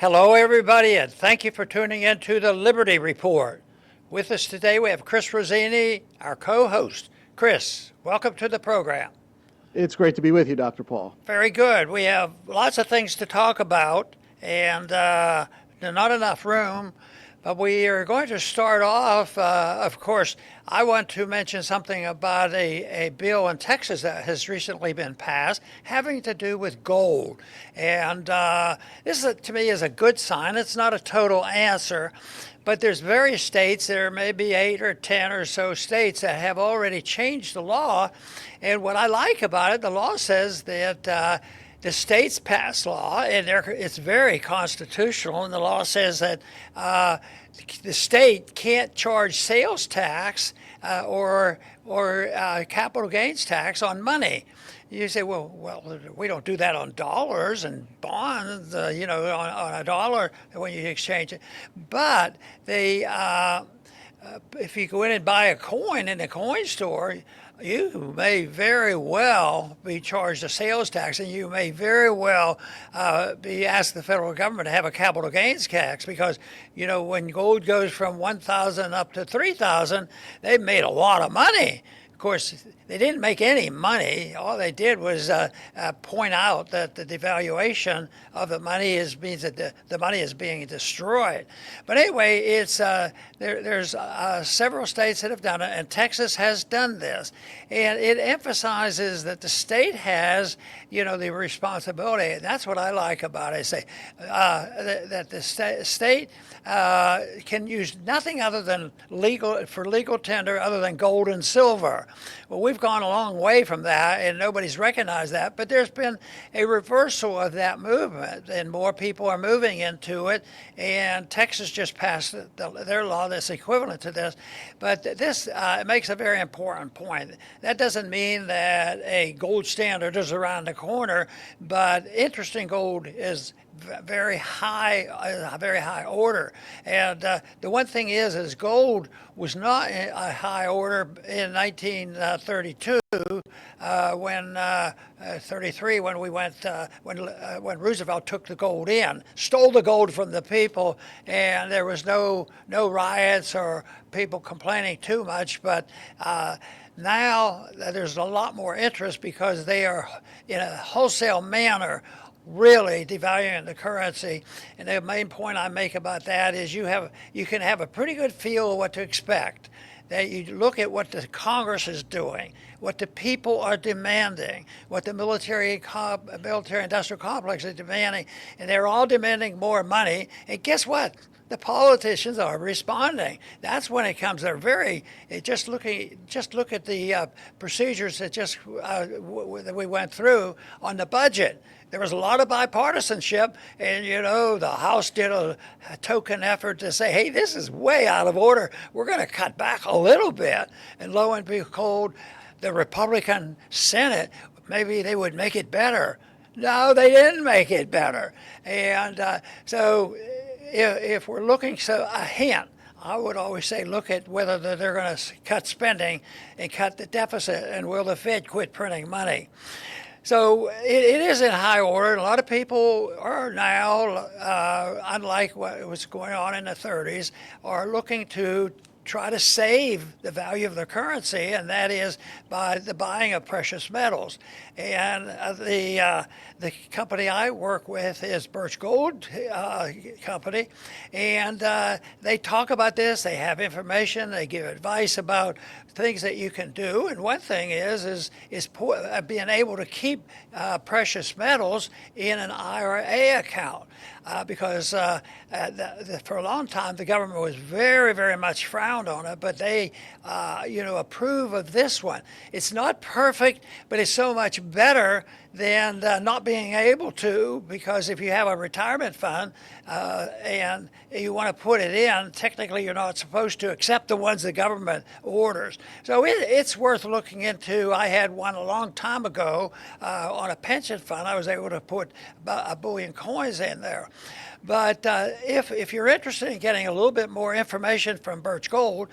Hello, everybody, and thank you for tuning in to the Liberty Report. With us today, we have Chris Rossini, our co-host. Chris, welcome to the program. It's great to be with you, Dr. Paul. Very good. We have lots of things to talk about, and not enough room. But we are going to start off, of course, I want to mention something about a bill in Texas that has recently been passed having to do with gold. And this, to me, is a good sign. It's not a total answer. But there's various states, there may be 8 or 10 or so states that have already changed the law. And what I like about it, the law says that the states pass law, and it's very constitutional, and the law says that the state can't charge sales tax or capital gains tax on money. You say, well, we don't do that on dollars and bonds, on a dollar when you exchange it. But if you go in and buy a coin in a coin store, you may very well be charged a sales tax, and you may very well be asked the federal government to have a capital gains tax because, when gold goes from 1,000 up to 3,000, they've made a lot of money. Of course, they didn't make any money. All they did was point out that the devaluation of the money means that the money is being destroyed. But anyway, it's there's several states that have done it, and Texas has done this. And it emphasizes that the state has, the responsibility. And that's what I like about it. I say that the state can use nothing other than legal tender other than gold and silver. Well, we've gone a long way from that, and nobody's recognized that. But there's been a reversal of that movement, and more people are moving into it. And Texas just passed their law that's equivalent to this. But this makes a very important point. That doesn't mean that a gold standard is around the corner, but interesting gold is very high order. And the one thing is gold was not a high order in 1932 when 33 when we went when Roosevelt took the gold in, stole the gold from the people, and there was no riots or people complaining too much. But now there's a lot more interest because they are in a wholesale manner really devaluing the currency. And the main point I make about that is you can have a pretty good feel of what to expect. That you look at what the Congress is doing, what the people are demanding, what the military-industrial complex is demanding, and they're all demanding more money. And guess what? The politicians are responding. That's when it comes. They're just look at the procedures that we went through on the budget. There was a lot of bipartisanship, and the House did a token effort to say, hey, this is way out of order. We're going to cut back a little bit. And lo and behold, the Republican Senate, maybe they would make it better. No, they didn't make it better. And so if we're looking, a hint, I would always say look at whether they're going to cut spending and cut the deficit, and will the Fed quit printing money. So it is in high order. A lot of people are now, unlike what was going on in the 30s, are looking to try to save the value of the currency, and that is by the buying of precious metals. And the company I work with is Birch Gold Company, and they talk about this. They have information. They give advice about things that you can do. And one thing is being able to keep precious metals in an IRA account. Because for a long time the government was very, very much frowned on it, but they, approve of this one. It's not perfect, but it's so much better than not being able to, because if you have a retirement fund and you want to put it in, technically you're not supposed to, except the ones the government orders. So it's worth looking into. I had one a long time ago on a pension fund. I was able to put about 1 billion coins in there. But if you're interested in getting a little bit more information from Birch Gold,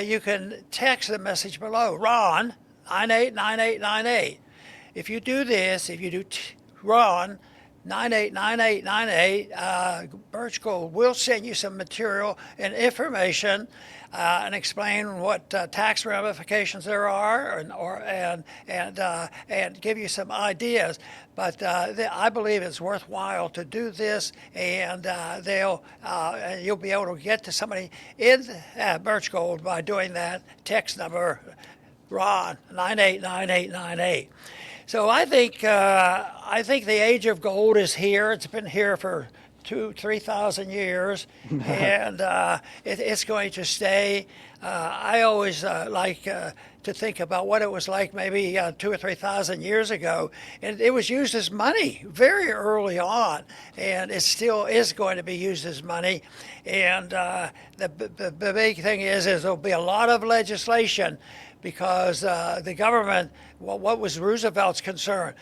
you can text the message below, Ron, 989898. If you do this, if you do Ron, 989898. Birch Gold will send you some material and information and explain what tax ramifications there are, and give you some ideas. But I believe it's worthwhile to do this, and you'll be able to get to somebody in Birch Gold by doing that. Text number Ron 989898. So I think the age of gold is here. It's been here for 3,000 years, and it's going to stay. I always like to think about what it was like maybe 2,000 or 3,000 years ago, and it was used as money very early on, and it still is going to be used as money. And the big thing is there'll be a lot of legislation, because the government, what was Roosevelt's concern?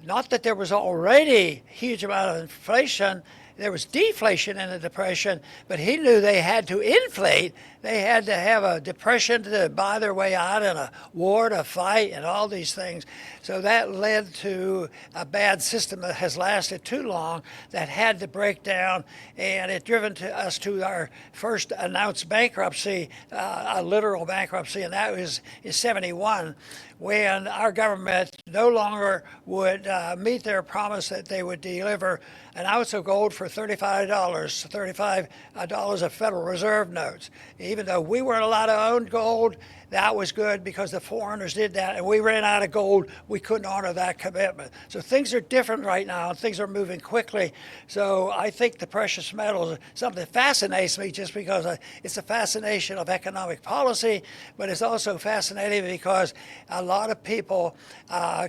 Not that there was already a huge amount of inflation. There was deflation in the Depression, but he knew they had to inflate. They had to have a depression to buy their way out, and a war to fight, and all these things. So that led to a bad system that has lasted too long, that had to break down, and it driven us to our first announced bankruptcy, a literal bankruptcy, and that was in '71, when our government no longer would meet their promise that they would deliver an ounce of gold for $35 of Federal Reserve notes. Even though we weren't allowed to own gold, that was good because the foreigners did that, and we ran out of gold. We couldn't honor that commitment. So things are different right now, and things are moving quickly. So I think the precious metals are something that fascinates me, just because it's a fascination of economic policy, but it's also fascinating because a lot of people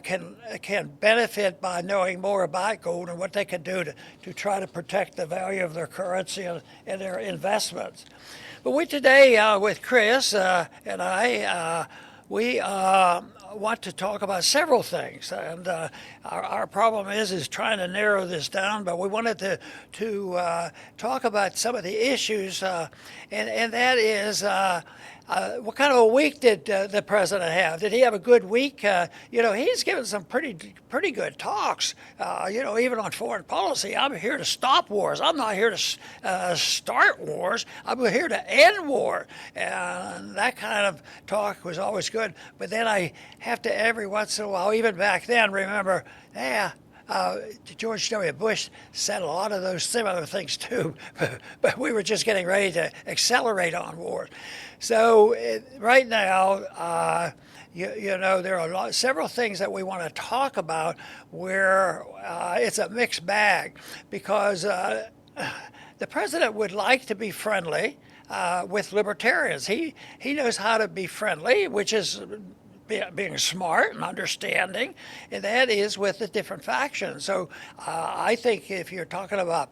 can benefit by knowing more about gold and what they can do to try to protect the value of their currency and their investments. But we today, with Chris and I, we want to talk about several things, and our problem is trying to narrow this down. But we wanted to talk about some of the issues, and that is. What kind of a week did the president have? Did he have a good week? He's given some pretty good talks. Even on foreign policy. I'm here to stop wars. I'm not here to start wars. I'm here to end war. And that kind of talk was always good. But then I have to every once in a while, even back then, remember, George W. Bush said a lot of those similar things too, but we were just getting ready to accelerate on wars. So right now, there are several things that we want to talk about where it's a mixed bag, because the president would like to be friendly with libertarians. He knows how to be friendly, which is being smart and understanding, and that is with the different factions. So I think if you're talking about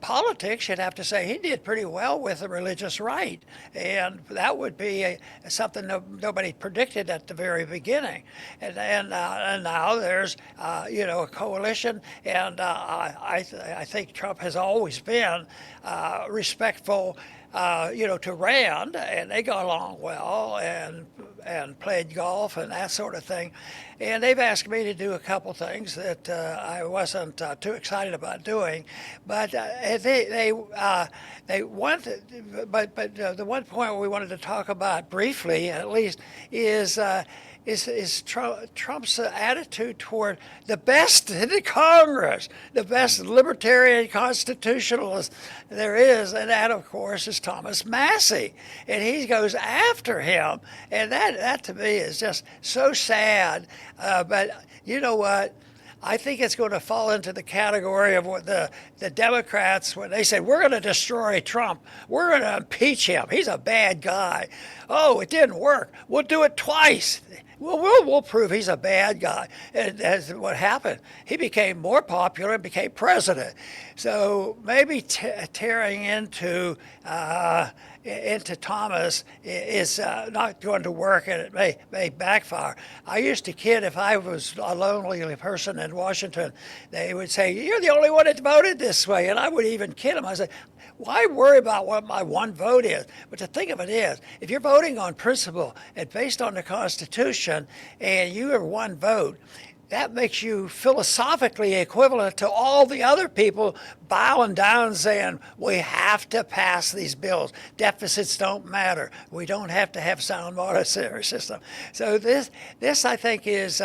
politics, you'd have to say he did pretty well with the religious right, and that would be something nobody predicted at the very beginning. And now there's a coalition, and I think Trump has always been respectful to Rand, and they got along well and played golf and that sort of thing. And they've asked me to do a couple things that I wasn't too excited about doing, but they wanted. But the one point we wanted to talk about briefly, at least, is Trump's attitude toward the best in the Congress, the best libertarian constitutionalist there is, and that, of course, is Thomas Massie. And he goes after him, and that to me is just so sad. But you know what? I think it's going to fall into the category of what the Democrats, when they say, we're going to destroy Trump, we're going to impeach him, he's a bad guy. Oh, it didn't work. We'll do it twice. We'll prove he's a bad guy. And that's what happened. He became more popular and became president. So maybe tearing into Thomas is not going to work, and it may backfire. I used to kid, if I was a lonely person in Washington, they would say, you're the only one that voted this way. And I would even kid them. I said, why worry about what my one vote is? But the thing of it is, if you're voting on principle and based on the Constitution, and you have one vote, that makes you philosophically equivalent to all the other people bowing down saying, we have to pass these bills. Deficits don't matter. We don't have to have sound monetary system. So this I think, is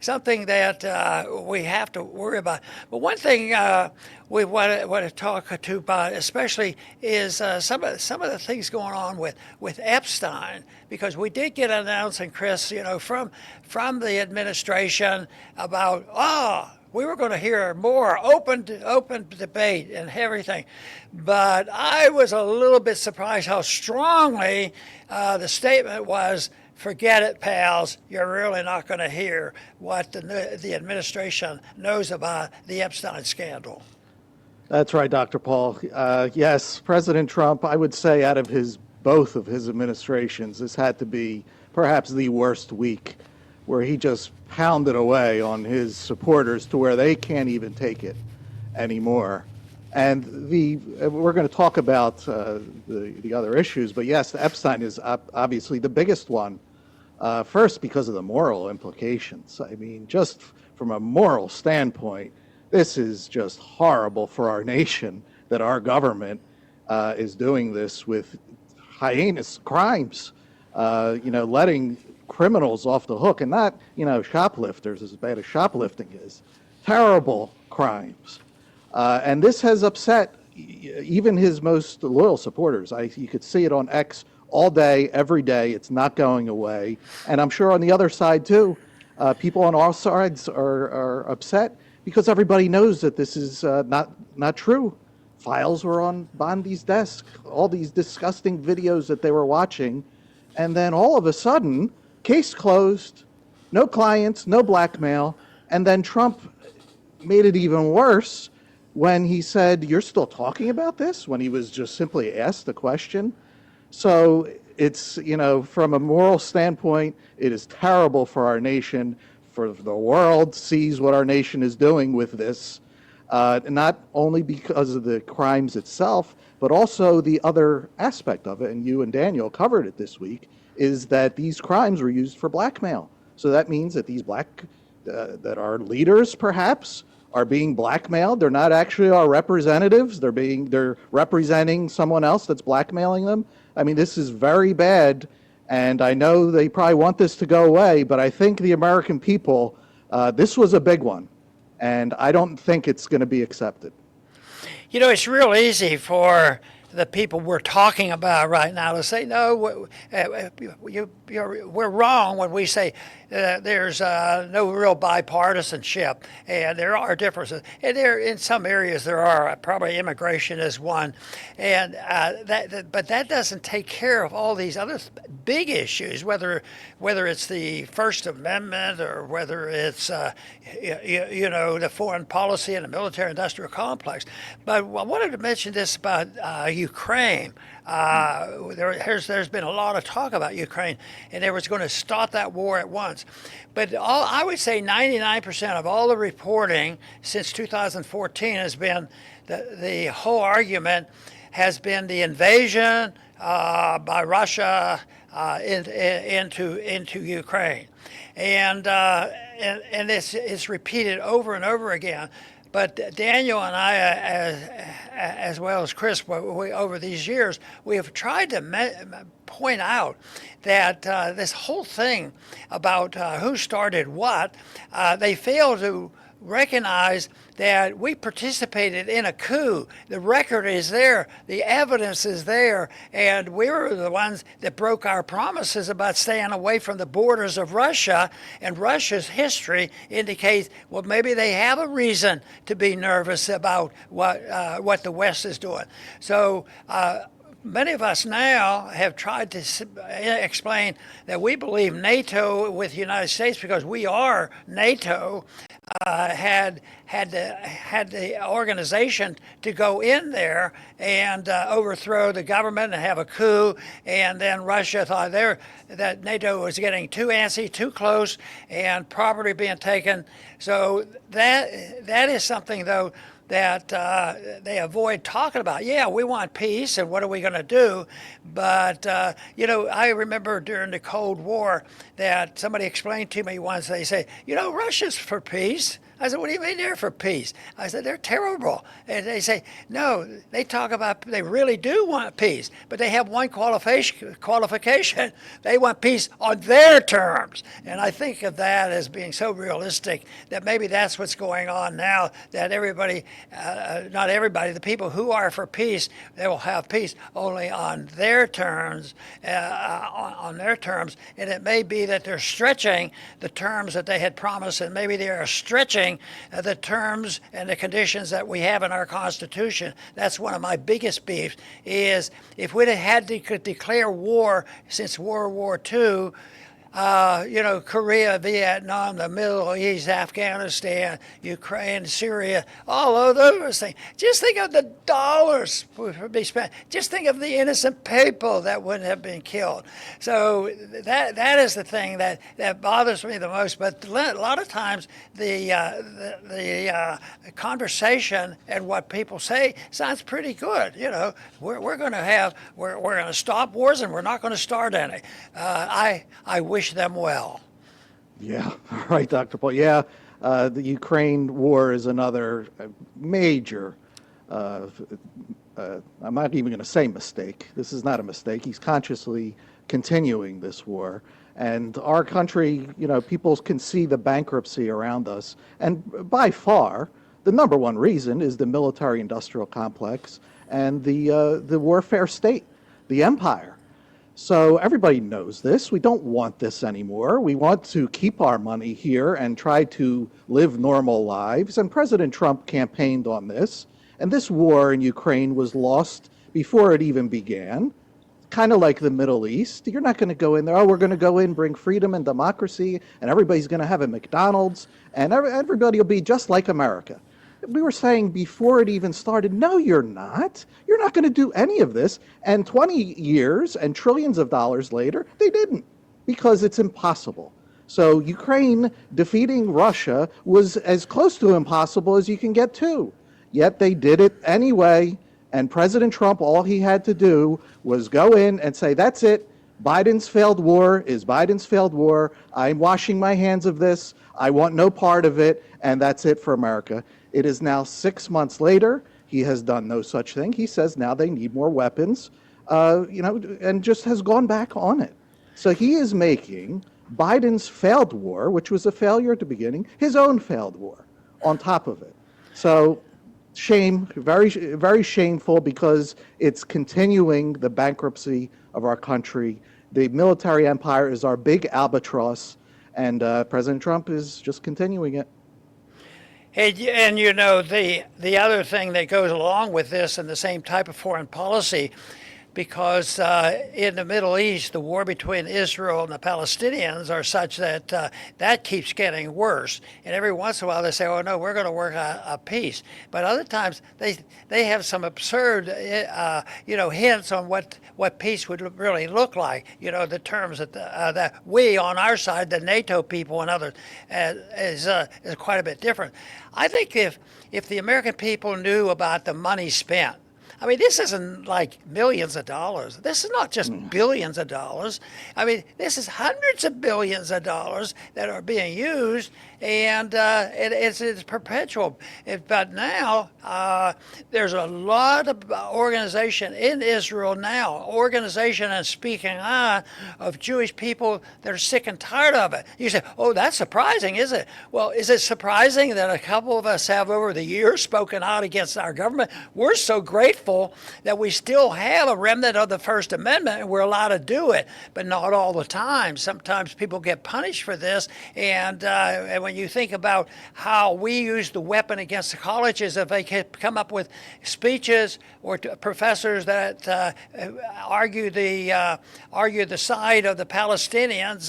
something that we have to worry about. But one thing we want to talk to about, especially, is some of the things going on with Epstein, because we did get an announcement, Chris, from the administration about we were going to hear more open debate and everything, but I was a little bit surprised how strongly the statement was. Forget it, pals. You're really not going to hear what the administration knows about the Epstein scandal. That's right, Dr. Paul. Yes, President Trump, I would say out of both of his administrations, this had to be perhaps the worst week, where he just pounded away on his supporters to where they can't even take it anymore. And we're going to talk about the other issues, but yes, the Epstein is obviously the biggest one. First, because of the moral implications. I mean, just from a moral standpoint, this is just horrible for our nation that our government is doing this with heinous crimes, letting criminals off the hook, and not, shoplifters, as bad as shoplifting is. Terrible crimes. And this has upset even his most loyal supporters. You could see it on X all day, every day. It's not going away. And I'm sure on the other side, too, people on all sides are upset because everybody knows that this is not true. Files were on Bondi's desk, all these disgusting videos that they were watching. And then all of a sudden, case closed, no clients, no blackmail. And then Trump made it even worse when he said, "You're still talking about this?" when he was just simply asked a question. So it's, from a moral standpoint, it is terrible for our nation, for the world sees what our nation is doing with this, not only because of the crimes itself, but also the other aspect of it, and you and Daniel covered it this week, is that these crimes were used for blackmail. So that means that these that our leaders, perhaps, are being blackmailed. They're not actually our representatives. They're representing someone else that's blackmailing them. I mean, this is very bad, and I know they probably want this to go away, but I think the American people, this was a big one, and I don't think it's going to be accepted. It's real easy for the people we're talking about right now to say, no, we're wrong when we say there's no real bipartisanship, and there are differences. And there, in some areas, there are. Probably immigration is one, and but that doesn't take care of all these other big issues, whether it's the First Amendment or whether it's the foreign policy and the military-industrial complex. But I wanted to mention this about Ukraine. There's been a lot of talk about Ukraine, and they was going to stop that war at once. But I would say 99% of all the reporting since 2014 has been the whole argument has been the invasion by Russia into Ukraine, and it's repeated over and over again. But Daniel and I, as well as Chris, over these years, we have tried to point out that this whole thing about who started what, they fail to recognize that we participated in a coup. The record is there, the evidence is there, and we were the ones that broke our promises about staying away from the borders of Russia. And Russia's history indicates, well, maybe they have a reason to be nervous about what the West is doing. So many of us now have tried to explain that we believe NATO with the United States, because we are NATO, had the organization to go in there and overthrow the government and have a coup, and then Russia thought that NATO was getting too antsy, too close, and property being taken. So that is something, though, that they avoid talking about. Yeah, we want peace, and what are we going to do? But I remember during the Cold War that somebody explained to me once. They say, Russia's for peace. I said, what do you mean they're for peace? I said, they're terrible. And they say, no, they talk about, they really do want peace, but they have one qualification. They want peace on their terms. And I think of that as being so realistic that maybe that's what's going on now, that everybody, not everybody, the people who are for peace, they will have peace only on their terms, And it may be that they're stretching the terms that they had promised, and maybe they are stretching the terms and the conditions that we have in our Constitution. That's one of my biggest beefs, is if we'd have had to declare war since World War II, Korea, Vietnam, the Middle East, Afghanistan, Ukraine, Syria, all of those things. Just think of the dollars would be spent. Just think of the innocent people that would have been killed. So that is the thing that bothers me the most. But a lot of times the conversation and what people say sounds pretty good. We're going to stop wars, and we're not going to start any. I wish them well. Yeah, all right, Dr. Paul. Yeah, the Ukraine war is another major, I'm not even going to say mistake. This is not a mistake. He's consciously continuing this war. And our country, people can see the bankruptcy around us. And by far, the number one reason is the military-industrial complex and the warfare state, the empire. So everybody knows this. We don't want this anymore. We want to keep our money here and try to live normal lives. And President Trump campaigned on this. And this war in Ukraine was lost before it even began. Kind of like the Middle East. You're not going to go in there, we're going to go in, bring freedom and democracy, and everybody's going to have a McDonald's, and everybody will be just like America. We were saying before it even started, no, you're not. You're not going to do any of this. And 20 years and trillions of dollars later, they didn't, because it's impossible. So Ukraine defeating Russia was as close to impossible as you can get to. Yet they did it anyway. And President Trump, all he had to do was go in and say, that's it. Biden's failed war is Biden's failed war. I'm washing my hands of this. I want no part of it. And that's it for America. It is now 6 months later. He has done no such thing. He says now they need more weapons, and just has gone back on it. So he is making Biden's failed war, which was a failure at the beginning, his own failed war on top of it. So shame, very, very shameful, because it's continuing the bankruptcy of our country. The military empire is our big albatross, and President Trump is just continuing it. And the other thing that goes along with this, and the same type of foreign policy, because in the Middle East, the war between Israel and the Palestinians are such that that keeps getting worse. And every once in a while they say, oh, no, we're going to work a peace. But other times they have some absurd, hints on what peace would really look like. The terms that we on our side, the NATO people and others, is quite a bit different. I think if the American people knew about the money spent, I mean, this isn't like millions of dollars. This is not just billions of dollars. I mean, this is hundreds of billions of dollars that are being used, and it's perpetual. But now there's a lot of organization in Israel now, organization and speaking on of Jewish people that are sick and tired of it. You say, oh, that's surprising, is it? Well, is it surprising that a couple of us have over the years spoken out against our government? We're so grateful that we still have a remnant of the First Amendment, and we're allowed to do it, but not all the time. Sometimes people get punished for this, and when you think about how we use the weapon against the colleges, if they come up with speeches or professors that argue the side of the Palestinians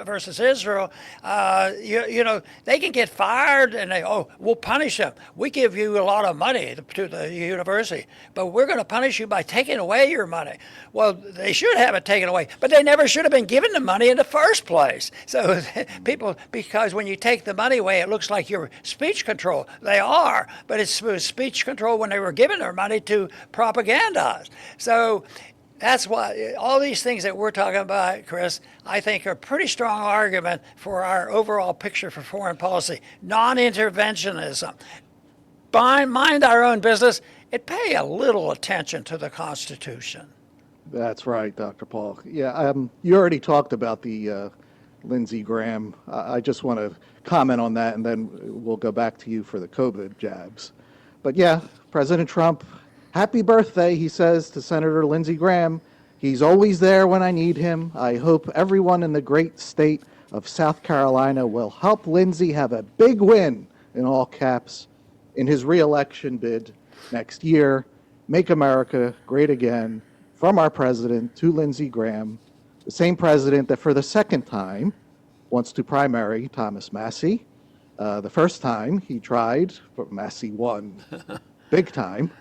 versus Israel, they can get fired, and we'll punish them. We give you a lot of money to the university. but we're going to punish you by taking away your money. Well, they should have it taken away, but they never should have been given the money in the first place. So people, because when you take the money away, it looks like you're speech control. They are, but it's speech control when they were giving their money to propagandize. So that's why all these things that we're talking about, Chris, I think are a pretty strong argument for our overall picture for foreign policy. Non-interventionism, mind our own business, and pay a little attention to the Constitution. That's right, Dr. Paul. Yeah, you already talked about the Lindsey Graham. I just want to comment on that, and then we'll go back to you for the COVID jabs. But yeah, President Trump, happy birthday, he says to Senator Lindsey Graham. He's always there when I need him. I hope everyone in the great state of South Carolina will help Lindsey have a big win, in all caps, in his re-election bid next year. Make America great again. From our president to Lindsey Graham, the same president that for the second time wants to primary Thomas Massie. The first time he tried, but Massie won big time.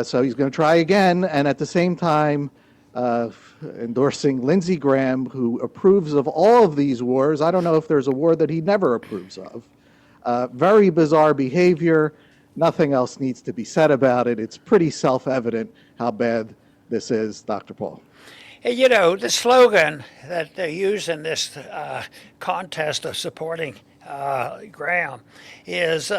So he's going to try again, and at the same time endorsing Lindsey Graham, who approves of all of these wars. I don't know if there's a war that he never approves of. Very bizarre behavior. Nothing else needs to be said about it. It's pretty self-evident how bad this is, Dr. Paul. Hey, you know, the slogan that they use in this contest of supporting Graham is,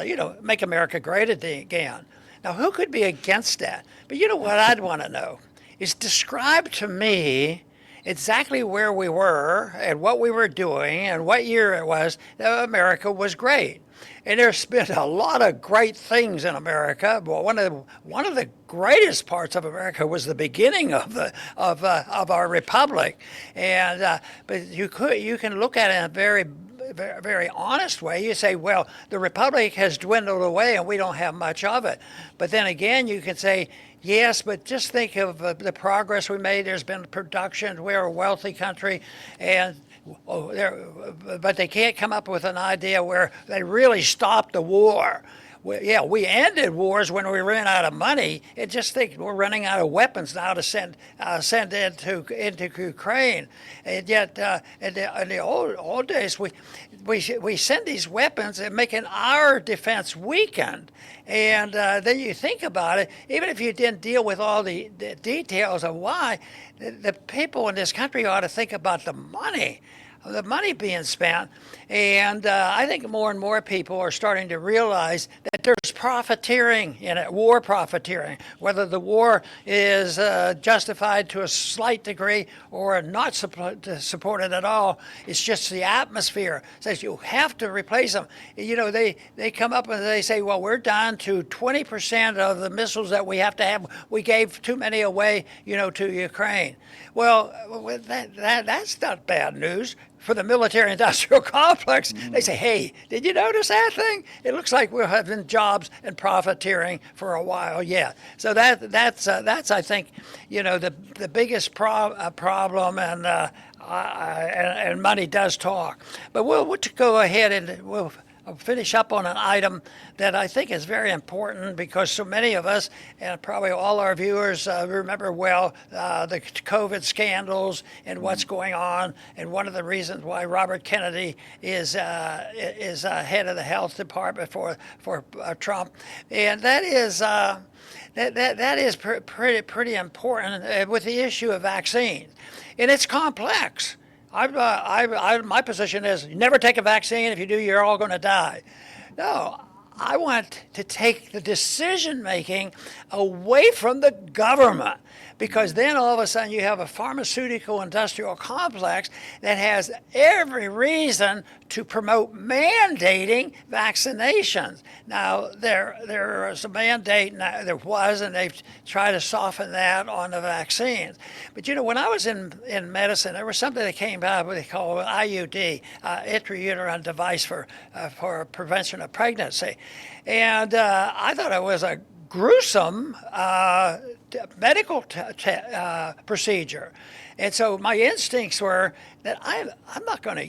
make America great again. Now, who could be against that? But you know what I'd want to know is describe to me exactly where we were and what we were doing and what year it was that America was great. And there's been a lot of great things in America. But one of the greatest parts of America was the beginning of our republic. And but you can look at it in a very, very honest way. You say, well, the republic has dwindled away and we don't have much of it. But then again, you can say, yes, but just think of the progress we made. There's been production. We're a wealthy country, and but they can't come up with an idea where they really stopped the war. We ended wars when we ran out of money. And just think, we're running out of weapons now to send into Ukraine. And yet, in the old days, we send these weapons and making our defense weakened. And then you think about it, even if you didn't deal with all the details of why, the people in this country ought to think about the money being spent. And I think more and more people are starting to realize that there's profiteering in it, war profiteering, whether the war is justified to a slight degree or not supported at all. It's just the atmosphere says you have to replace them. They come up and they say, well, we're down to 20% of the missiles that we have to have. We gave too many away, to Ukraine. Well, that's not bad news. For the military-industrial complex, they say, hey, did you notice that thing? It looks like we're having jobs and profiteering for a while yet. So that's I think, the biggest problem, and money does talk. But we'll go ahead and we'll finish up on an item that I think is very important because so many of us, and probably all our viewers, remember well the COVID scandals and what's going on. And one of the reasons why Robert Kennedy is head of the health department for Trump, and that is that is pretty important with the issue of vaccines, and it's complex. My position is you never take a vaccine. If you do, you're all going to die. No, I want to take the decision-making away from the government, because then all of a sudden you have a pharmaceutical industrial complex that has every reason to promote mandating vaccinations. Now, there is a mandate, there was, and they've tried to soften that on the vaccines. But when I was in medicine, there was something that came out what they call IUD, intrauterine device for prevention of pregnancy. And I thought it was a gruesome medical procedure. And so my instincts were that I'm not going to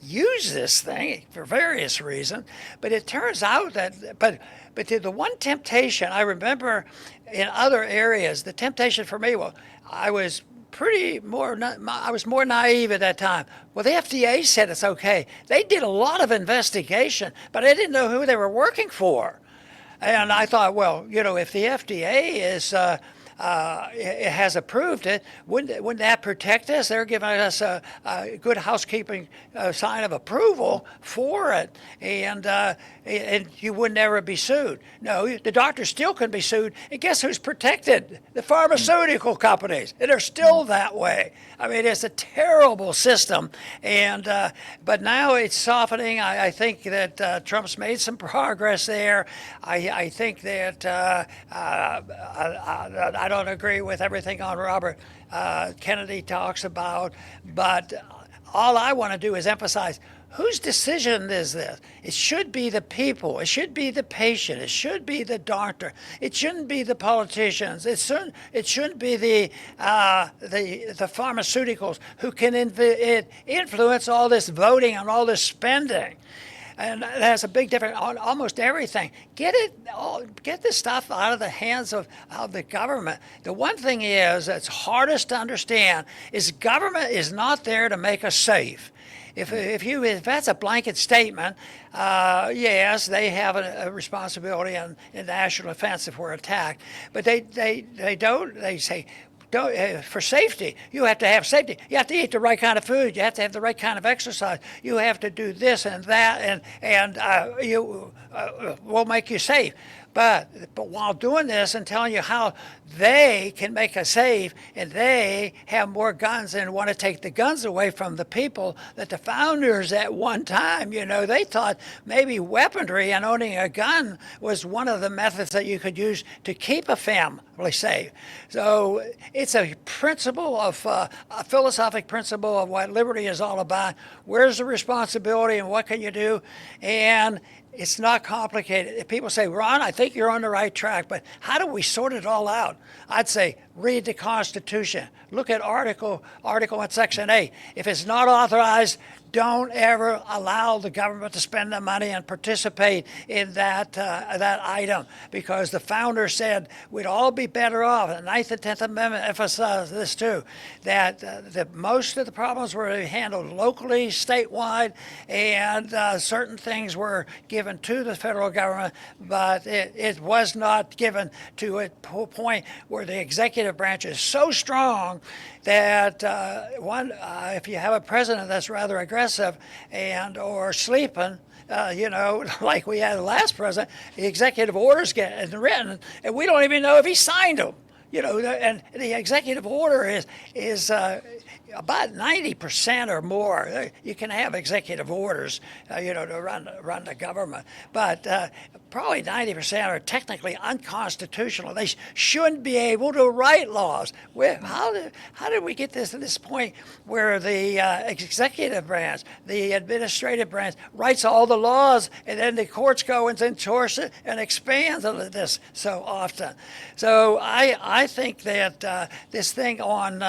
use this thing for various reasons, but it turns out that, but the one temptation I remember in other areas, the temptation for me, well, I was I was more naive at that time. Well, the FDA said it's okay. They did a lot of investigation, but I didn't know who they were working for. And I thought, well, if the FDA it has approved it, wouldn't that protect us? They're giving us a good housekeeping sign of approval for it, and you would never be sued. No, the doctors still can be sued, and guess who's protected? The pharmaceutical companies, and they're still that way. I mean, it's a terrible system, and but now it's softening. I think that Trump's made some progress there. I think that I don't agree with everything on Robert Kennedy talks about, but all I want to do is emphasize whose decision is this? It should be the people. It should be the patient. It should be the doctor. It shouldn't be the politicians. It shouldn't be the pharmaceuticals who can influence all this voting and all this spending. And that's a big difference on almost everything. Get this stuff out of the hands of the government. The one thing that's hardest to understand is government is not there to make us safe. If that's a blanket statement, yes, they have a responsibility in national defense if we're attacked. But they don't. They say, for safety, you have to have safety. You have to eat the right kind of food. You have to have the right kind of exercise. You have to do this and that, and we'll make you safe. But while doing this and telling you how they can make us safe, and they have more guns and want to take the guns away from the people, that the founders at one time, they thought maybe weaponry and owning a gun was one of the methods that you could use to keep a family safe. So it's a principle of a philosophic principle of what liberty is all about. Where's the responsibility and what can you do? And it's not complicated. If people say, Ron, I think you're on the right track, but how do we sort it all out? I'd say read the Constitution. Look at Article in Section 8. If it's not authorized, don't ever allow the government to spend the money and participate in that item, because the founder said we'd all be better off. The 9th and 10th Amendment emphasize this too, that most of the problems were handled locally, statewide, and certain things were given to the federal government, but it was not given to a point where the executive branch is so strong that if you have a president that's rather aggressive or sleeping, like we had the last president, the executive orders get written, and we don't even know if he signed them. And the executive order is about 90% or more. You can have executive orders, to run the government, but probably 90% are technically unconstitutional. They shouldn't be able to write laws. How did we get to this point where the executive branch, the administrative branch, writes all the laws, and then the courts go and enforce it and expands on this so often? So I think that this thing on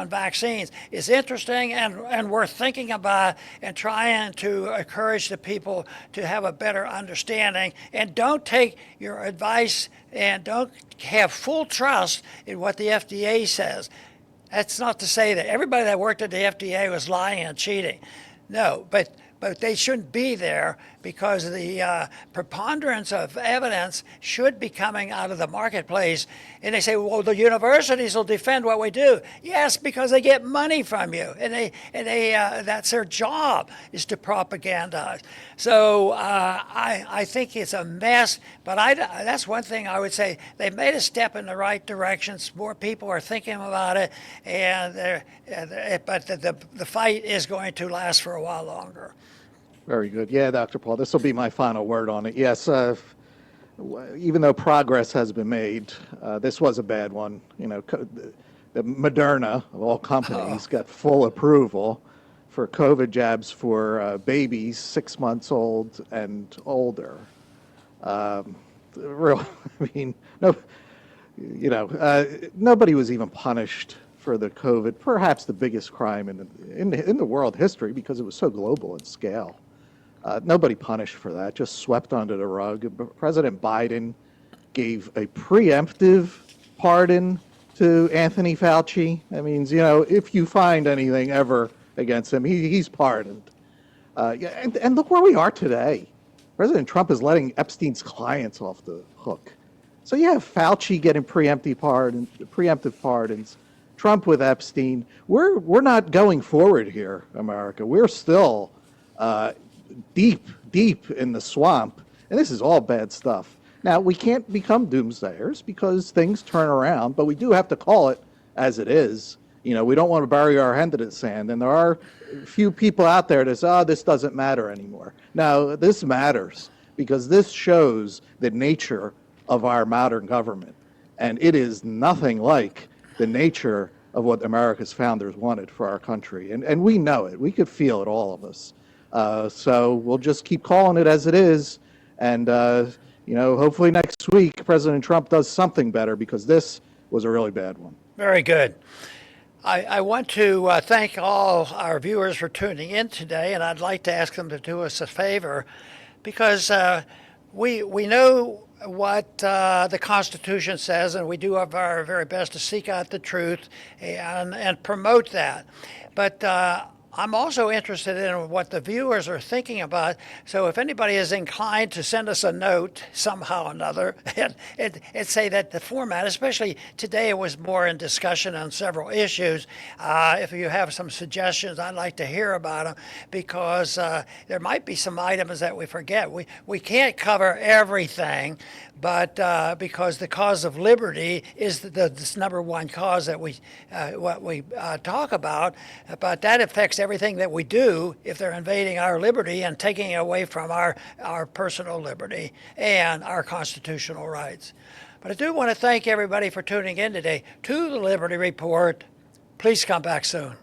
vaccines is interesting and worth thinking about, and trying to encourage the people to have a better understanding, and don't take your advice and don't have full trust in what the FDA says. That's not to say that everybody that worked at the FDA was lying and cheating. No, but they shouldn't be there, because the preponderance of evidence should be coming out of the marketplace. And they say, well, the universities will defend what we do. Yes, because they get money from you, and they that's their job, is to propagandize. So I think it's a mess. But that's one thing I would say. They've made a step in the right direction. More people are thinking about it, but the fight is going to last for a while longer. Very good. Yeah, Dr. Paul, this will be my final word on it. Yes, even though progress has been made, this was a bad one. The Moderna, of all companies, got full approval for COVID jabs for babies 6 months old and older. Nobody was even punished for the COVID, perhaps the biggest crime in the world history because it was so global in scale. Nobody punished for that, just swept under the rug. President Biden gave a preemptive pardon to Anthony Fauci. That means, if you find anything ever against him, he's pardoned. And look where we are today. President Trump is letting Epstein's clients off the hook. So you have Fauci getting preemptive pardons, Trump with Epstein. We're not going forward here, America. We're still deep in the swamp, and this is all bad stuff. Now, we can't become doomsayers because things turn around, but we do have to call it as it is. We don't want to bury our head in the sand, and there are a few people out there that say, this doesn't matter anymore. No, this matters because this shows the nature of our modern government, and it is nothing like the nature of what America's founders wanted for our country, and we know it. We could feel it, all of us. So we'll just keep calling it as it is, and hopefully next week President Trump does something better because this was a really bad one. Very good. I want to thank all our viewers for tuning in today, and I'd like to ask them to do us a favor because we know what the Constitution says, and we do our very best to seek out the truth and promote that. But I'm also interested in what the viewers are thinking about. So if anybody is inclined to send us a note somehow or another, and say that the format, especially today, it was more in discussion on several issues. If you have some suggestions, I'd like to hear about them because there might be some items that we forget. We can't cover everything, but because the cause of liberty is this number one cause that we talk about, but that affects everything that we do if they're invading our liberty and taking away from our personal liberty and our constitutional rights. But I do want to thank everybody for tuning in today to the Liberty Report. Please come back soon.